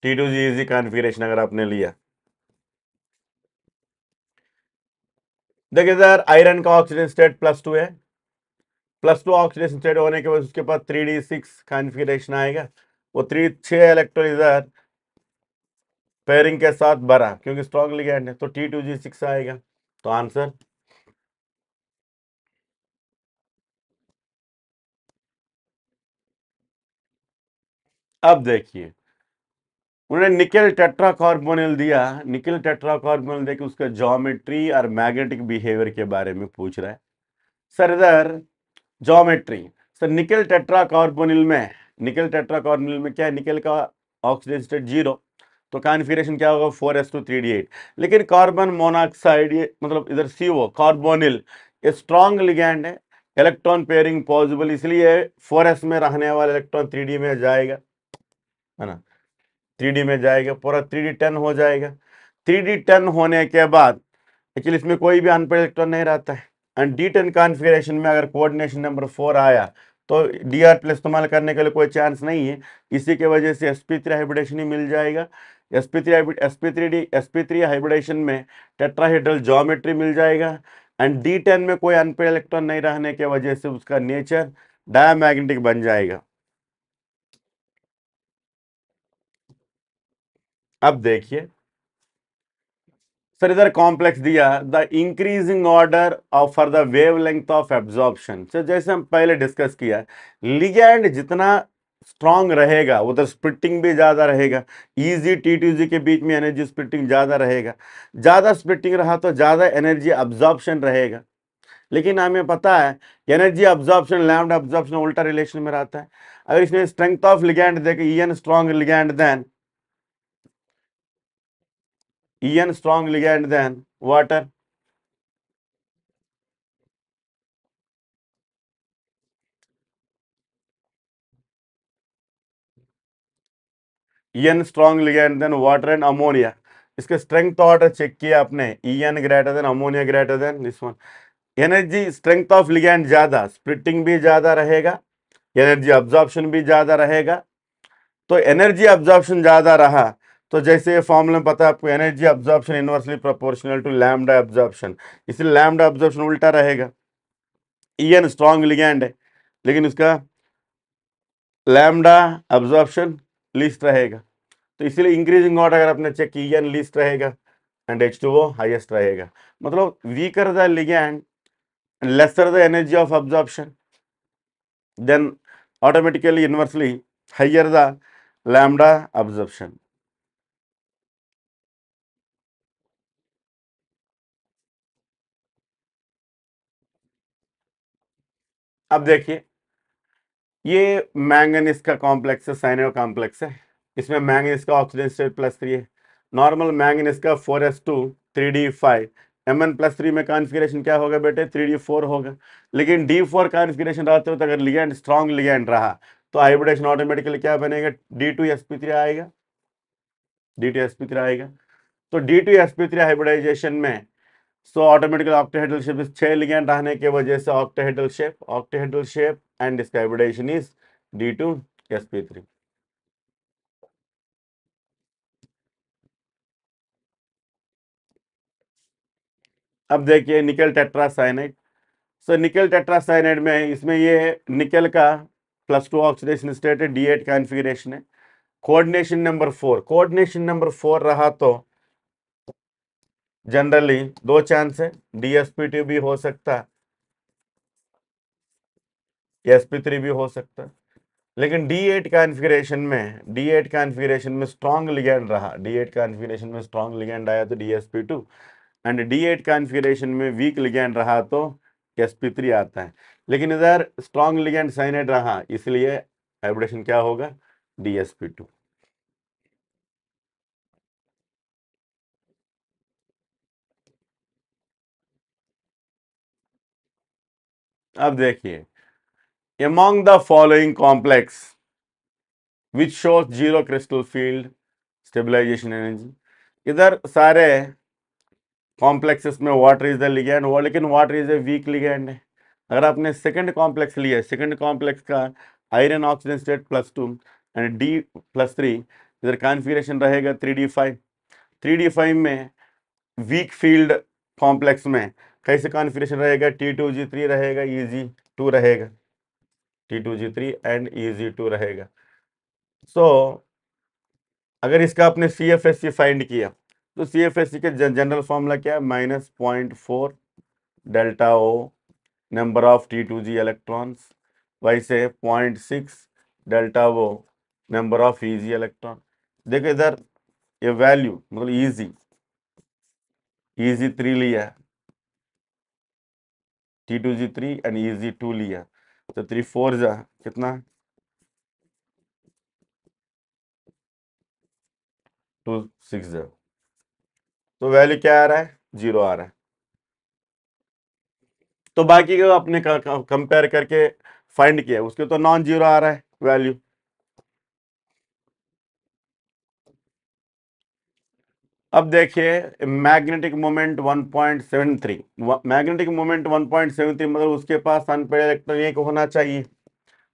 T2G इजी कॉन्फ़िगरेशन अगर आपने लिया, देखिए सर आयरन का ऑक्सीजन स्टेट +2 है, +2 ऑक्सीडेशन स्टेट होने के बाद उसके पास 3D6 कॉन्फ़िगरेशन आएगा। वो 6 इलेक्ट्रॉन इधर पेयरिंग के साथ भरा, क्योंकि स्ट्रॉन्ग लिगैंड है, तो T2G6 आएगा। तो आंसर अब देखिए, उन्होंने निकेल टेट्राकार्बोनिल दिया, निकेल टेट्राकार्बोनिल देके उसका ज्योमेट्री और मैग्नेटिक बिहेवियर के बारे में पूछ रहा है। सर इधर ज्योमेट्री, सर निकेल टेट्राकार्बोनिल में क्या है, निकेल का ऑक्सीडेशन स्टेट 0, तो कॉन्फ़िगरेशन क्या होगा 4s2 3d8। लेकिन कार्बन मोनोऑक्साइड, ये मतलब इधर CO कार्बोनिल, ये स्ट्रॉन्ग लिगैंड है, इलेक्ट्रॉन पेयरिंग पॉसिबल, इसलिए 4s में रहने वाला इलेक्ट्रॉन 3d में जाएगा, है ना, 3D में जाएगा, पूरा 3D10 हो जाएगा। 3D10 होने के बाद एक्चुअली इसमें कोई भी अनपेड इलेक्ट्रॉन नहीं रहता है, एंड D10 कॉन्फ़िगरेशन में अगर कोऑर्डिनेशन नंबर 4 आया तो Dr+ इस्तेमाल करने के लिए कोई चांस नहीं है। इसी के वजह से sp3 हाइब्रिडेशन ही मिल जाएगा। sp3 हाइब्रिडेशन में टेट्राहेड्रल ज्योमेट्री मिल जाएगा, एंड D10 में कोई अनपेड इलेक्ट्रॉन नहीं रहने के वजह से उसका नेचर डायमैग्नेटिक बन जाएगा। अब देखिए सर, इधर कॉम्प्लेक्स दिया, the increasing order of for the wavelength of absorption. Sir जैसे हम पहले डिस्कस किया, लिगैंड जितना स्ट्रांग रहेगा उधर स्प्लिटिंग भी ज्यादा रहेगा, इजी T2G के बीच में एनर्जी स्प्लिटिंग ज्यादा रहेगा, ज्यादा स्प्लिटिंग रहा तो ज्यादा एनर्जी अब्जॉर्प्शन रहेगा। लेकिन हमें पता है एनर्जी अब्जॉर्प्शन लैम्डा अब्जॉर्प्शन उल्टा रिलेशन में रहता है। अगर इसमें स्ट्रेंथ ऑफ लिगैंड देखे, EN strong ligand than water, EN strong ligand than water and ammonia. इसके स्ट्रेंथ ऑर्डर चेक किया आपने, EN greater than ammonia greater than this one. Energy strength of ligand ज्यादा, स्प्लिटिंग भी ज्यादा रहेगा, एनर्जी अब्जॉर्प्शन भी ज्यादा रहेगा। तो एनर्जी अब्जॉर्प्शन ज्यादा रहा तो जैसे फॉर्मूला में पता है आपको, energy absorption inversely proportional to lambda absorption, इसलिए लैम्डा अब्जॉर्प्शन उल्टा रहेगा। EN स्ट्रॉन्ग लिगैंड है, लेकिन उसका लैम्डा अब्जॉर्प्शन लीस्ट रहेगा, तो इसलिए इंक्रीजिंग ऑर्डर अगर आपने चेक की, EN लीस्ट रहेगा एंड H2O हाईएस्ट रहेगा। मतलब weaker the ligand, lesser the energy of absorption, then automatically inversely higher the lambda absorption। अब देखिए, ये मैंगनीज का कॉम्प्लेक्स है, साइनाइड कॉम्प्लेक्स है, इसमें मैंगनीज का ऑक्सीजन स्टेट +3 है। नॉर्मल मैंगनीज का 4s2 3d5, Mn+3 में कॉन्फ़िगरेशन क्या होगा बेटे, 3d4 होगा। लेकिन D4 कॉन्फ़िगरेशन रहते हो तो अगर लिगैंड स्ट्रॉन्ग लिगैंड रहा तो हाइब्रिडेशन ऑटोमेटिकली क्या बनेगा, D2sp3 आएगा, D2sp3 आएगा। तो D2sp3 हाइब्रिडाइजेशन में so automatically octahedral shape, 6 ligand रहने के वजह से ऑक्टाहेड्रल शेप एंड इसका हाइब्रिडाइजेशन इज D2sp3। अब देखिए निकल टेट्रासाइनाइड। सो निकल टेट्रासाइनाइड में इसमें ये निकल का +2 ऑक्सीडेशन स्टेट है, D8 कॉन्फ़िगरेशन है, कोऑर्डिनेशन नंबर 4 रहा तो जनरली 2 चांस है, DsP2 भी हो सकता है, sp3 भी हो सकता है। लेकिन D8 कॉन्फ़िगरेशन में स्ट्रॉन्ग लिगैंड रहा, D8 कॉन्फ़िगरेशन में स्ट्रॉन्ग लिगैंड आया तो DsP2, एंड D8 कॉन्फ़िगरेशन में वीक लिगैंड रहा तो sp3 आता है। लेकिन इधर स्ट्रॉन्ग लिगैंड साइनाइड रहा, इसलिए हाइब्रिडेशन क्या होगा, DsP2। अब देखिए, among the following complex which shows zero crystal field stabilization energy, इधर सारे कॉम्प्लेक्सेस में वाटर इज द लिगैंड, वो लेकिन water is a weak ligand है। अगर आपने सेकंड कॉम्प्लेक्स लिया है, सेकंड कॉम्प्लेक्स का iron oxygen state +2 and D+3, इधर कॉन्फ़िगरेशन रहेगा 3D5। 3D5 में वीक फील्ड कॉम्प्लेक्स में कैसे कॉन्फ़िगरेशन रहेगा, T2G3 रहेगा, Eg2 रहेगा, T2G3 एंड Eg2 रहेगा। सो अगर इसका आपने CFSC फाइंड किया तो CFSC के जनरल फॉर्मूला क्या है, -0.4 delta O number of T2G electrons, वैसे 0.6 डेल्टा वो नंबर ऑफ Eg इलेक्ट्रॉन। देखो इधर ये वैल्यू मतलब Eg3 लिया, T2G3 एंड Eg2 लिया, तो 3 4 जा कितना, 2 6 जा, तो वैल्यू क्या आ रहा है, 0 आ रहा है। तो बाकी को आपने कंपेयर करके फाइंड किया, उसके तो नॉन जीरो आ रहा है वैल्यू। अब देखिए मैग्नेटिक मोमेंट 1.73, मैग्नेटिक मोमेंट 1.73 मतलब उसके पास अनपेयर्ड इलेक्ट्रॉन एक होना चाहिए।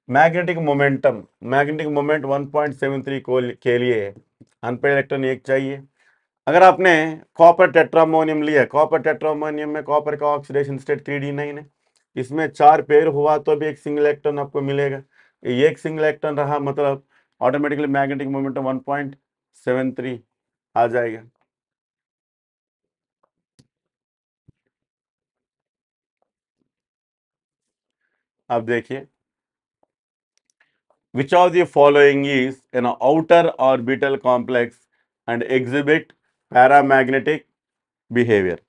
मैग्नेटिक मोमेंट 1.73 के लिए अनपेयर्ड इलेक्ट्रॉन एक चाहिए। अगर आपने कॉपर टेट्रामोनियम लिया, कॉपर टेट्रामोनियम में कॉपर का ऑक्सीडेशन स्टेट 3D9 है, इसमें 4 पेयर हुआ तो भी एक सिंगल इलेक्ट्रॉन आपको मिलेगा। ये एक सिंगल इलेक्ट्रॉन रहा मतलब ऑटोमेटिकली मैग्नेटिक मोमेंट 1.73 आ जाएगा। अब देखिए, which of the following is an outer orbital complex and exhibit paramagnetic behaviour.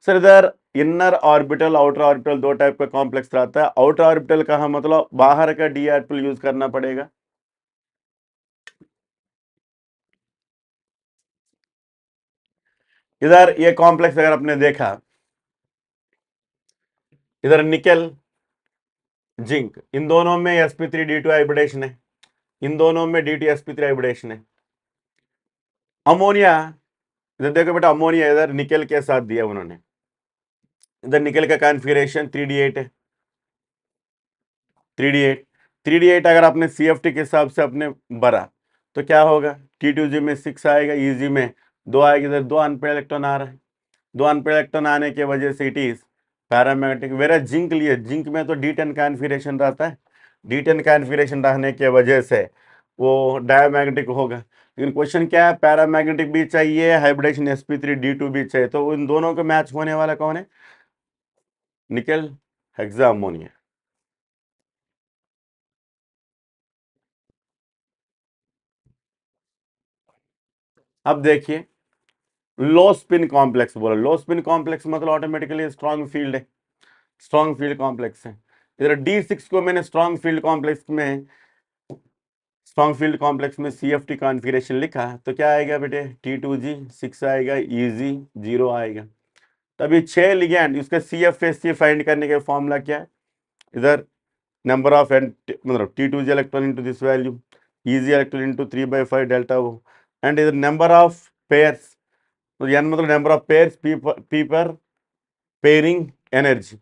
Sir इधर इनर ऑर्बिटल आउटर ऑर्बिटल दो टाइप का कॉम्प्लेक्स रहता है। आउटर ऑर्बिटल का हम मतलब बाहर का डी ऑर्बिटल यूज करना पड़ेगा। इधर ये कॉम्प्लेक्स अगर आपने देखा, इधर निकेल जिंक, इन दोनों में sp3d2 हाइब्रिडेशन है, इन दोनों में D2sp3 हाइब्रिडेशन है। अमोनिया, इधर देखो बेटा, अमोनिया इधर निकेल के साथ दिया उन्होंने, इधर निकेल का कॉन्फ़िगरेशन 3D8 है, 3D8। 3D8 अगर आपने CFT के हिसाब से अपने भरा तो क्या होगा, T2G में 6 आएगा, EG में 2 आएगा, इधर 2 अनपेयर्ड इलेक्ट्रॉन आ रहा है। 2 अनपेयर्ड इलेक्ट्रॉन आने की वजह से it is paramagnetic. Vera zinc लिए, जिंक में तो D10 कॉन्फ़िगरेशन रहता है, D10 कॉन्फ़िगरेशन रहने की वजह से वो डायमैग्नेटिक होगा। लेकिन क्वेश्चन क्या है, पैरामैग्नेटिक भी चाहिए, हाइब्रिडेशन sp3d2 भी चाहिए, तो इन दोनों को मैच होने वाला कौन है, निकेल हेक्सा अमोनिया। अब देखिए, लो स्पिन कॉम्प्लेक्स बोला, लो स्पिन कॉम्प्लेक्स मतलब ऑटोमेटिकली स्ट्रॉन्ग फील्ड है, स्ट्रॉन्ग फील्ड कॉम्प्लेक्स है। इधर D6 को मैंने स्ट्रॉन्ग फील्ड कॉम्प्लेक्स में CFT कॉन्फ़िगरेशन लिखा, तो क्या आएगा बेटे, T2G 6 आएगा, EG 0 आएगा। तभी 6 लिगैंड, उसका CFSC फाइंड करने का फॉर्मूला क्या है, इधर नंबर ऑफ मतलब T2G electron into this value, EG electron into 3/5 delta वो, एंड इधर नंबर ऑफ पेयर्स, तो यानी मतलब नंबर ऑफ पेयर्स पी पर पेयरिंग एनर्जी।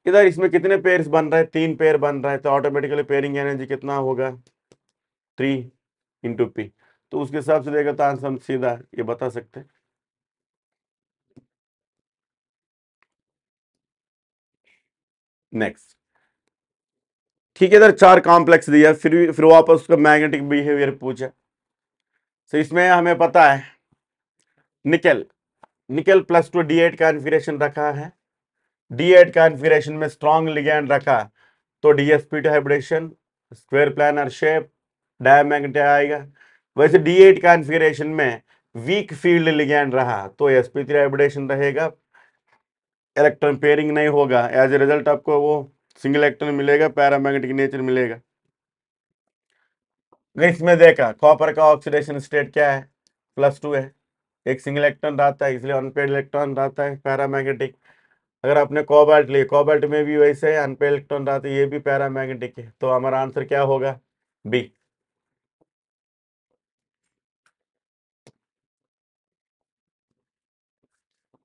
इधर इसमें कितने पेयर्स बन रहे हैं, 3 पेयर बन रहा है, तो ऑटोमेटिकली पेयरिंग एनर्जी कितना होगा, 3 × P। तो उसके हिसाब से देगा तो आंसर हम सीधा ये बता सकते हैं। नेक्स्ट, ठीक है, इधर 4 कॉम्प्लेक्स दिया, फिर वापस उसका मैग्नेटिक बिहेवियर पूछा। तो इसमें हमें पता है निकेल, निकेल +2 D8 कॉन्फ़िगरेशन रखा है, D8 कॉन्फ़िगरेशन में स्ट्रॉन्ग लिगैंड रखा तो DsP2 hybridization, square planar shape, diamagnetic आएगा। वैसे D8 कॉन्फ़िगरेशन में वीक फील्ड लिगैंड रहा तो sp3 हाइब्रिडेशन रहेगा, इलेक्ट्रॉन पेयरिंग नहीं होगा, एज ए रिजल्ट आपको वो सिंगल इलेक्ट्रॉन मिलेगा, पैरामैग्नेटिक नेचर मिलेगा। इसमें देखा कॉपर का ऑक्सीडेशन स्टेट क्या है, +2 है, एक सिंगल इलेक्ट्रॉन रहता है इसलिए अनपेड इलेक्ट्रॉन रहता है पैरामैग्नेटिक। अगर आपने कोबाल्ट लिए, कोबाल्ट में भी वैसे है, अनपेड इलेक्ट्रॉन रहता है, ये भी पैरामैग्नेटिक है, तो हमारा आंसर क्या होगा, बी।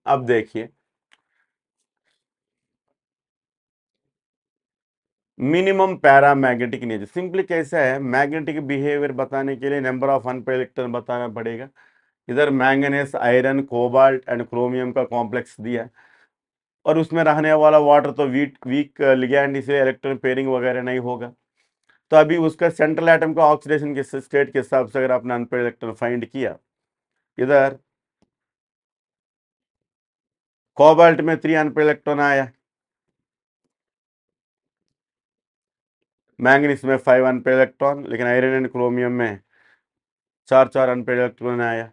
अब देखिए मिनिमम पैरामैग्नेटिक नेचर सिंपली कैसा है, मैग्नेटिक बिहेवियर बताने के लिए नंबर ऑफ अनपेड इलेक्ट्रॉन बताना पड़ेगा। इधर manganese, iron, cobalt and chromium का कॉम्प्लेक्स दिया और उसमें रहने वाला वाटर तो वीक लिगैंड, इसलिए इलेक्ट्रॉन पेयरिंग वगैरह नहीं होगा। तो अभी उसका सेंट्रल एटम का ऑक्सीडेशन के स्टेट के हिसाब से अगर आपने अनपेड इलेक्ट्रॉन फाइंड किया, इधर कोबाल्ट में 3 अनपेड इलेक्ट्रॉन आया, मैंगनीज में 5 अनपेड इलेक्ट्रॉन, लेकिन आयरन एंड क्रोमियम में 4 अनपेड इलेक्ट्रॉन आया।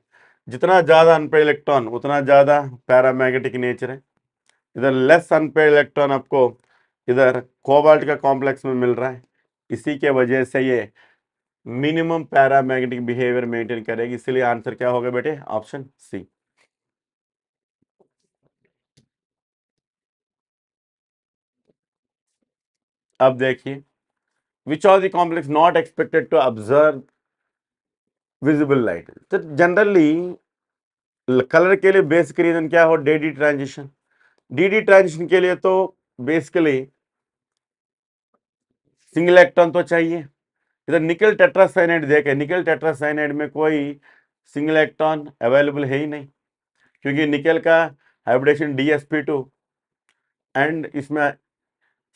जितना ज्यादा अनपेड इलेक्ट्रॉन उतना ज्यादा पैरामैग्नेटिक नेचर है। इधर लेस अनपेड इलेक्ट्रॉन आपको इधर कोबाल्ट का कॉम्प्लेक्स में मिल रहा है, इसी के वजह से ये मिनिमम पैरामैग्नेटिक बिहेवियर मेंटेन करेगी, इसलिए आंसर क्या होगा बेटे, ऑप्शन सी। अब देखिए which of the complex not expected to observe visible light. तो जनरली कलर के लिए बेसिक रीजन क्या हो, डी ट्रांजिशन। डी ट्रांजिशन के लिए तो बेसिकली सिंगल इलेक्ट्रॉन तो चाहिए। इधर निकल टेट्रासाइनाइड देखे, निकल टेट्रासाइनाइड में कोई सिंगल इलेक्ट्रॉन अवेलेबल है ही नहीं, क्योंकि निकल का हाइब्रिडेशन DsP2 एंड इसमें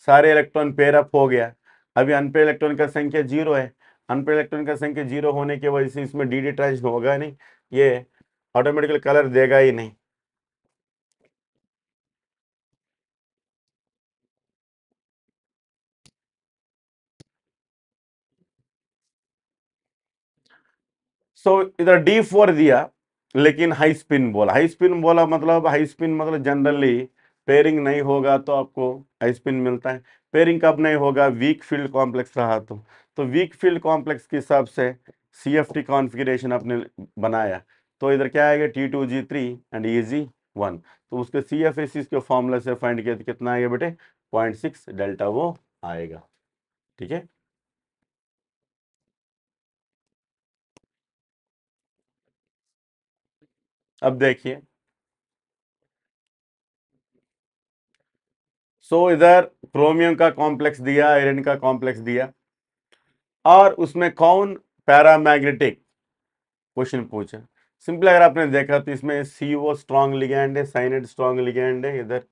सारे इलेक्ट्रॉन पेयर अप हो गया। अभी अनपेड इलेक्ट्रॉन का संख्या 0 है, अनपेड इलेक्ट्रॉन का संख्या 0 होने की वजह से इसमें डी ट्रांजिशन होगा नहीं, ये ऑटोमेटिकली कलर देगा ही नहीं। इधर D4 दिया लेकिन हाई स्पिन बोला, हाई स्पिन बोला मतलब हाई स्पिन मतलब जनरली पेयरिंग नहीं होगा तो आपको हाई स्पिन मिलता है। पेयरिंग कब नहीं होगा, वीक फील्ड कॉम्प्लेक्स रहा तो वीक फील्ड कॉम्प्लेक्स के हिसाब से CFT कॉन्फ़िगरेशन आपने बनाया, तो इधर क्या आएगा, T2G3 एंड EG1, तो उसके CFSC के फॉर्मूला से फाइंड किया तो कितना आएगा बेटे, 0.6 डेल्टा वो आएगा। ठीक है, अब देखिए इधर क्रोमियम का कॉम्प्लेक्स दिया, आयरन का कॉम्प्लेक्स दिया, और उसमें कौन पैरामैग्नेटिक क्वेश्चन पूछा। सिंपल अगर आपने देखा तो इसमें CO स्ट्रॉन्ग लिगैंड है, साइनाइड स्ट्रॉन्ग लिगैंड है। इधर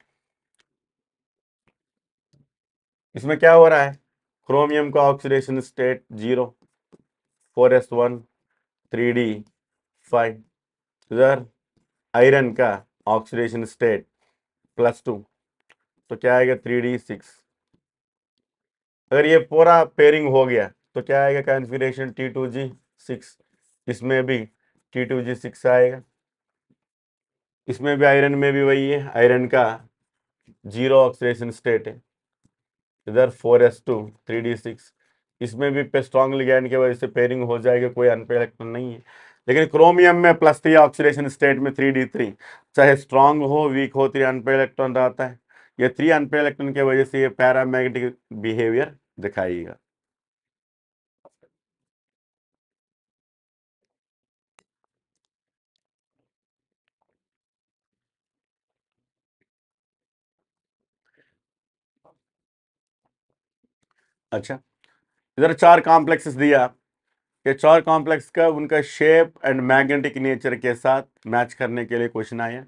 इसमें क्या हो रहा है, क्रोमियम का ऑक्सीडेशन स्टेट 0, 4s1 3d5। इधर आयरन का ऑक्सीडेशन स्टेट +2, तो क्या आएगा, 3d6। अगर ये पूरा पेयरिंग हो गया तो क्या आएगा, कॉन्फ़िगरेशन T2G6, इसमें भी T2G6 आएगा। इसमें भी आयरन में भी वही है, आयरन का 0 ऑक्सीडेशन स्टेट है। इधर 4s2 3d6, इसमें भी पे स्ट्रॉन्ग लिगैंड की वजह से पेयरिंग हो जाएगा, कोई अनपेड इलेक्ट्रॉन नहीं है। लेकिन क्रोमियम में +3 ऑक्सीडेशन स्टेट में 3d3, चाहे स्ट्रॉन्ग हो वीक हो, 3 अनपेड इलेक्ट्रॉन रहता है। ये 3 अनपेड इलेक्ट्रॉन की वजह से ये पैरामैग्नेटिक बिहेवियर दिखाएगा। अच्छा, इधर 4 कॉम्प्लेक्सेस दिया, ये 4 कॉम्प्लेक्स का उनका शेप एंड मैग्नेटिक नेचर के साथ मैच करने के लिए क्वेश्चन आया।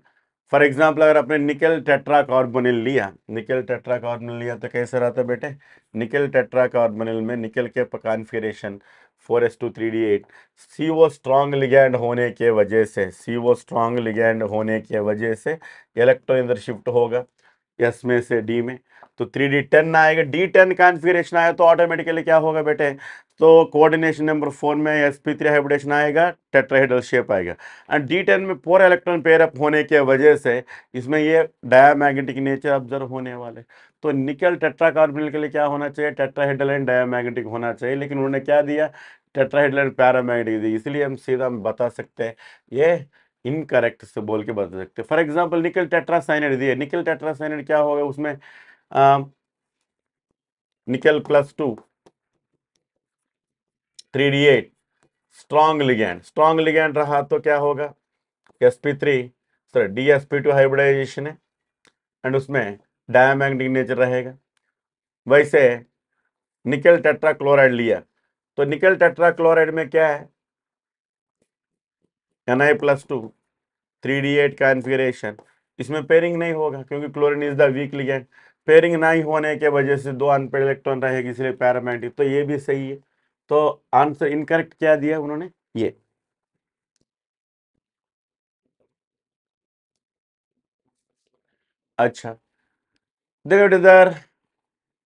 फॉर एग्जांपल अगर आपने निकल टेट्राकार्बोनिल लिया, निकल टेट्राकार्बोनिल लिया तो कैसे रहता बेटे, निकल टेट्राकार्बोनिल में निकल के configuration 4s2 3d8, CO strong ligand होने के वजह से, CO स्ट्रॉन्ग लिगैंड होने के वजह से इलेक्ट्रॉन इधर शिफ्ट होगा S में से D में, तो 3D10 आएगा, D10 कॉन्फ़िगरेशन आया तो ऑटोमेटिकली क्या होगा बेटे, तो कोऑर्डिनेशन नंबर 4 में sp3 हाइब्रिडेशन आएगा, टेट्राहेड्रल शेप आएगा। एंड D10 में 4 इलेक्ट्रॉन पेयर अप होने की वजह से इसमें ये डायमैग्नेटिक नेचर ऑब्जर्व होने वाले। तो निकल टेट्राकार्बोनिल के लिए क्या होना चाहिए, टेट्राहेड्रल एंड डायमैग्नेटिक होना चाहिए, लेकिन उन्होंने क्या दिया, टेट्राहेड्रल एंड पैरामैग्नेटिक दी, इसलिए हम सीधा बता सकते हैं ये इनकरेक्ट से बोल के बता सकते हैं। फॉर एग्जाम्पल निकल टेट्रासाइनाइड दिए, निकल टेट्रासाइनाइड क्या होगा उसमें, निकल +2 3D8 स्ट्रॉन्ग लिगैंड रहा तो क्या होगा, sp3 सॉरी dsp2 हाइब्रिडाइजेशन है एंड उसमें डायमैग्नेटिक नेचर रहेगा। वैसे निकल टेट्राक्लोराइड लिया तो निकल टेट्राक्लोराइड में क्या है, Na+2 3D8 कॉन्फ़िगरेशन, इसमें पेयरिंग नहीं होगा क्योंकि chlorine is the weak ligand, pairing नहीं होने के वजह से 2 अनपेयर्ड इलेक्ट्रॉन रहेगी, इसलिए पैरामैग्नेटिक, तो ये भी सही है। तो आंसर इनकरेक्ट क्या दिया उन्होंने, ये। अच्छा देखो इधर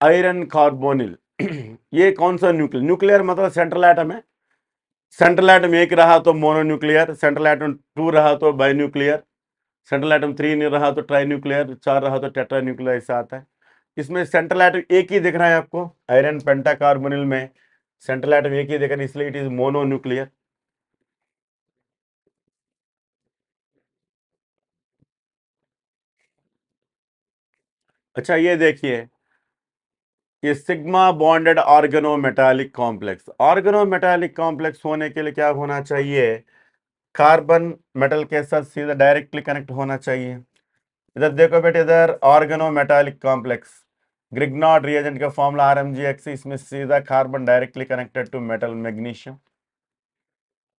आयरन कार्बोनिल ये कौन सा न्यूक्लियर, न्यूक्लियर मतलब सेंट्रल एटम है, सेंट्रल एटम एक रहा तो मोनोन्यूक्लियर, सेंट्रल एटम 2 रहा तो बाइन्यूक्लियर, सेंट्रल एटम 3 नहीं रहा तो ट्राई न्यूक्लियर, 4 रहा तो टेट्रा न्यूक्लियर, ऐसा आता है। इसमें सेंट्रल एटम एक ही दिख रहा है आपको, आयरन पेंटाकार्बोनिल में सेंट्रल एटम एक ही दिख रहा है, इसलिए इट इज मोनोन्यूक्लियर। अच्छा ये देखिए, ये sigma bonded organometallic complex, organometallic complex होने के लिए क्या होना चाहिए, कार्बन मेटल के साथ सीधा डायरेक्टली कनेक्ट होना चाहिए। इधर देखो बेटे, इधर ऑर्गेनोमेटालिक कॉम्प्लेक्स, ग्रिग्नॉड रिएजेंट का फॉर्मूला RMgX, इसमें सीधा carbon directly connected to metal magnesium.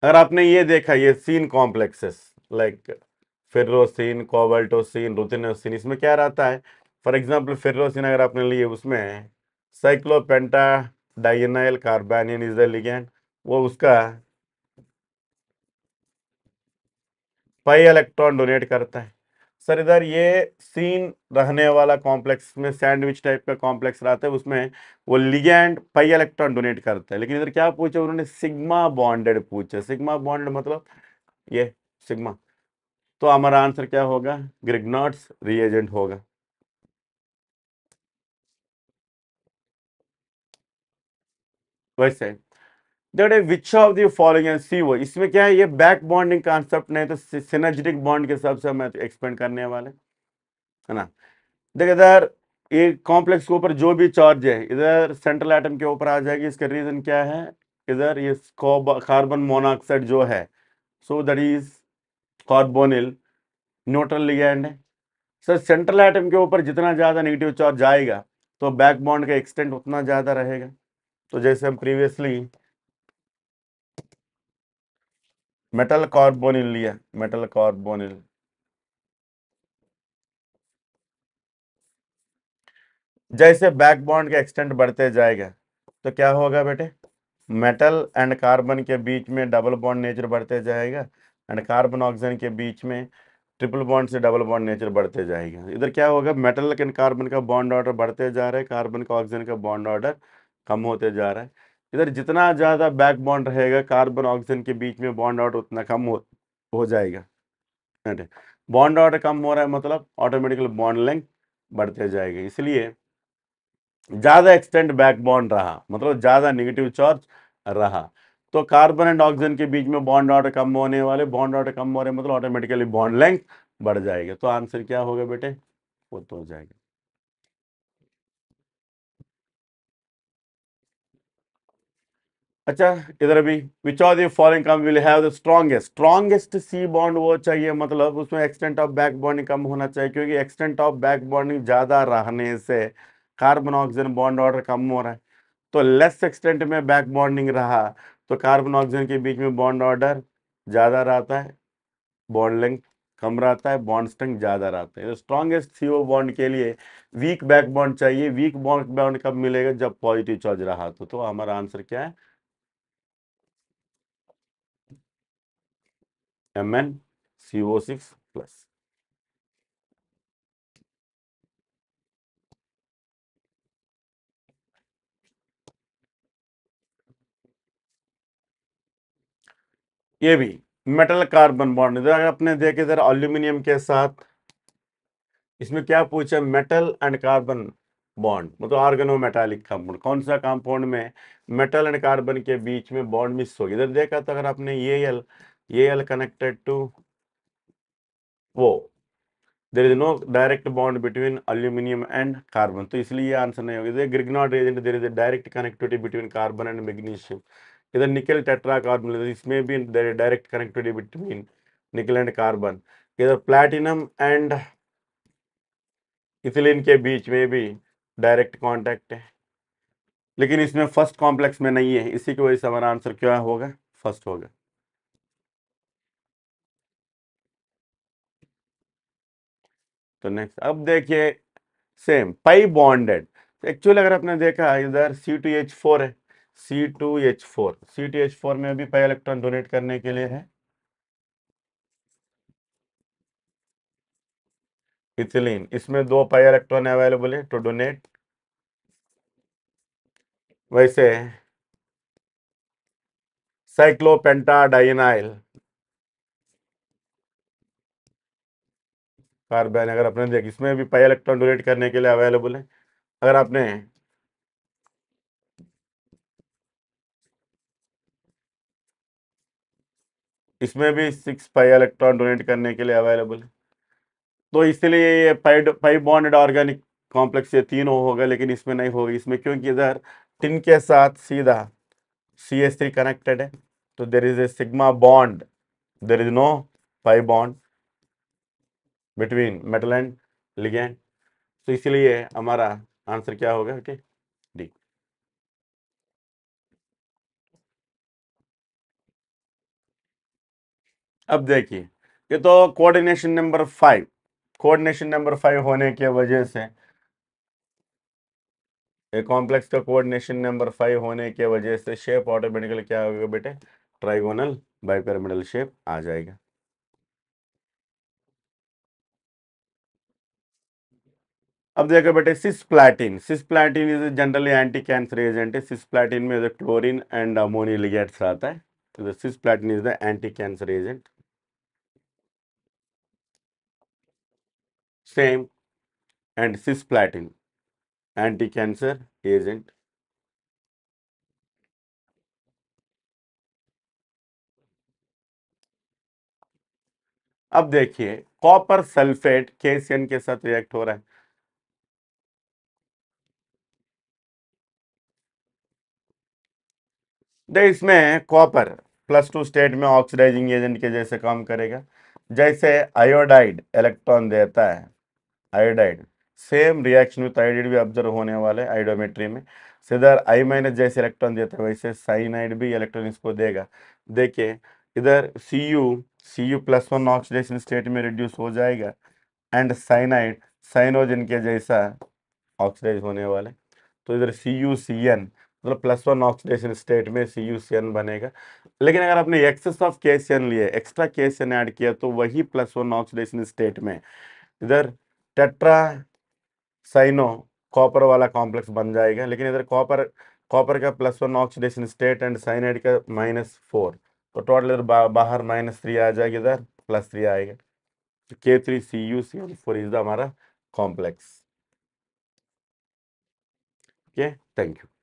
अगर आपने ये देखा, ये सीन complexes like ferrocene, cobaltocene, ruthenocene, इसमें क्या रहता है, फॉर एग्जांपल फेर्रोसिन अगर आपने लिए, उसमें साइक्लोपेंटा डाइनाइल कार्बानिन इज द लिगैंड, वो उसका पाई इलेक्ट्रॉन डोनेट करता है। सर इधर ये सीन रहने वाला कॉम्प्लेक्स में सैंडविच टाइप का कॉम्प्लेक्स रहता है, उसमें वो लिगैंड पाई इलेक्ट्रॉन डोनेट करता है, लेकिन इधर क्या पूछा उन्होंने, सिग्मा बॉन्डेड पूछा, सिग्मा बॉन्डेड मतलब ये सिग्मा, तो हमारा आंसर क्या होगा, ग्रिग्नॉड्स रिएजेंट होगा। वैसे देखो which of the following and C, वो इसमें क्या है, ये बैक बॉन्डिंग कॉन्सेप्ट नहीं तो सिनर्जिटिक बॉन्ड के हिसाब से हम एक्सपेंड करने वाले, है ना। देख इधर ये कॉम्प्लेक्स के ऊपर जो भी चार्ज है इधर सेंट्रल एटम के ऊपर आ जाएगी, इसका रीजन क्या है, इधर ये कार्बन मोनोऑक्साइड जो है, so that is carbonyl neutral ligand है। सर सेंट्रल एटम के ऊपर जितना ज्यादा नेगेटिव चार्ज जाएगा तो बैक बॉन्ड का एक्सटेंट उतना ज्यादा रहेगा। तो जैसे हम प्रीवियसली मेटल कार्बोनिल लिया, मेटल कार्बोनिल, जैसे बैक बॉन्ड का एक्सटेंट बढ़ते जाएगा तो क्या होगा बेटे, मेटल एंड कार्बन के बीच में डबल बॉन्ड नेचर बढ़ते जाएगा एंड कार्बन ऑक्सीजन के बीच में ट्रिपल बॉन्ड से डबल बॉन्ड नेचर बढ़ते जाएगा। इधर क्या होगा, मेटल एंड कार्बन का बॉन्ड ऑर्डर बढ़ते जा रहा है, कार्बन का ऑक्सीजन का बॉन्ड ऑर्डर कम होते जा रहा है। इधर जितना ज़्यादा बैक बॉन्ड रहेगा कार्बन ऑक्सीजन के बीच में बॉन्ड ऑर्डर उतना कम हो जाएगा। बॉन्ड ऑर्डर कम हो रहा है मतलब ऑटोमेटिकली बॉन्ड लेंथ बढ़ते जाएगी, इसलिए ज्यादा एक्सटेंड बैक बॉन्ड रहा मतलब ज्यादा नेगेटिव चार्ज रहा, तो कार्बन एंड ऑक्सीजन के बीच में बॉन्ड ऑर्डर कम होने वाले, बॉन्ड ऑर्डर कम हो रहे मतलब ऑटोमेटिकली बॉन्ड लेंथ बढ़ जाएगा। तो आंसर क्या होगा बेटे, वो तो हो जाएगा। अच्छा इधर अभी, which of the following come will have the strongest C bond, वो चाहिए मतलब उसमें एक्सटेंट ऑफ बैक बॉन्डिंग कम होना चाहिए, क्योंकि एक्सटेंट ऑफ बैक बॉन्डिंग ज्यादा रहने से कार्बन ऑक्सीजन बॉन्ड ऑर्डर कम हो रहा है, तो लेस एक्सटेंट में बैक बॉन्डिंग रहा तो कार्बन ऑक्सीजन के बीच में बॉन्ड ऑर्डर ज्यादा रहता है, बॉन्ड लेंथ कम रहता है, बॉन्ड स्ट्रेंथ ज्यादा रहता है। स्ट्रॉन्गेस्ट सीओ बॉन्ड के लिए वीक बैक बॉन्ड चाहिए, वीक बॉन्ड बॉन्ड कब मिलेगा, जब पॉजिटिव चार्ज रहा तो हमारा आंसर क्या है, MnCO6+। ये भी मेटल कार्बन बॉन्ड। इधर अगर आपने देखे इधर एल्यूमिनियम के साथ, इसमें क्या पूछा, मेटल एंड कार्बन बॉन्ड, मतलब ऑर्गेनोमेटालिक कंपाउंड, कौन सा कंपाउंड में मेटल एंड कार्बन के बीच में बॉन्ड मिस हो गया। इधर देखा तो अगर आपने ये एल कनेक्टेड टू वो, there is no direct bond between aluminium and carbon, तो इसलिए ये आंसर नहीं होगा। Grignard reagent, there is a direct connectivity between carbon and magnesium. इधर निकल टेट्रा कार्बन, इसमें भी direct connectivity between nickel and carbon. इधर प्लैटिनम एंड इथिलीन के बीच में भी डायरेक्ट कांटेक्ट है, लेकिन इसमें फर्स्ट कॉम्प्लेक्स में नहीं है, इसी की वजह से हमारा आंसर क्या होगा, फर्स्ट होगा। तो नेक्स्ट अब देखिए, सेम पाई बॉन्डेड। एक्चुअली अगर आपने देखा इधर C2H4 है, C2H4 में भी पाई इलेक्ट्रॉन डोनेट करने के लिए है। इथिलीन, इसमें 2 पाई इलेक्ट्रॉन अवेलेबल है टू डोनेट। वैसे साइक्लोपेंटाडाइनाइल कार्बन, अगर आपने देख इसमें भी पाई इलेक्ट्रॉन डोनेट करने के लिए अवेलेबल है। अगर आपने इसमें भी 6 पाई इलेक्ट्रॉन डोनेट करने के लिए अवेलेबल है। तो इसलिए ये पाई बॉन्डेड ऑर्गेनिक कॉम्प्लेक्स ये तीनों होगा, लेकिन इसमें नहीं होगा। इसमें क्योंकि इधर टिन के साथ सीधा CH3 कनेक्टेड है, तो there is a sigma bond, there is no pi bond between metal and ligand. तो इसलिए हमारा आंसर क्या होगा, ओके, डी। अब देखिए, ये तो कोऑर्डिनेशन नंबर 5 होने की वजह से, एक कॉम्प्लेक्स का कोऑर्डिनेशन नंबर 5 होने की वजह से शेप ऑटोमेटिकली क्या होगा बेटे, ट्राइगोनल बाइपिरामिडल शेप आ जाएगा। अब देखो बेटे, cisplatin is generally anti cancer agent है। सिस्प्लाटिन में क्लोरीन एंड अमोनिया लिगेंड्स आता है, तो cisplatin is the anti cancer agent. Same, and cisplatin anti cancer agent. अब देखिए, कॉपर सल्फेट KCN के साथ रिएक्ट हो रहा है। देख इसमें कॉपर +2 स्टेट में ऑक्सीडाइजिंग एजेंट के जैसे काम करेगा। जैसे आयोडाइड इलेक्ट्रॉन देता है, iodide same reaction with iodide भी ऑब्जर्व होने वाले आयोडोमेट्री में। इधर I- जैसे इलेक्ट्रॉन देता है, वैसे साइनाइड भी इलेक्ट्रॉन इसको देगा। देखिए इधर Cu+1 ऑक्सीडेशन स्टेट में रिड्यूस हो जाएगा, एंड साइनाइड साइनोजन के जैसा ऑक्सीडाइज होने वाले। तो इधर CuCN, मतलब +1 ऑक्सीडेशन स्टेट में CuCN बनेगा। लेकिन अगर आपने एक्सेस ऑफ KCN लिए, एक्स्ट्रा KCN ऐड किया, तो वही +1 ऑक्सीडेशन स्टेट में इधर टेट्रा साइनो कॉपर वाला कॉम्प्लेक्स बन जाएगा। लेकिन इधर कॉपर कॉपर का +1 ऑक्सीडेशन स्टेट एंड साइनाइड का -4, तो टोटल इधर बाहर -3 आ जाएगा, इधर +3 आएगा। तो K3CuCl4 इज द हमारा कॉम्प्लेक्स। Okay, thank you.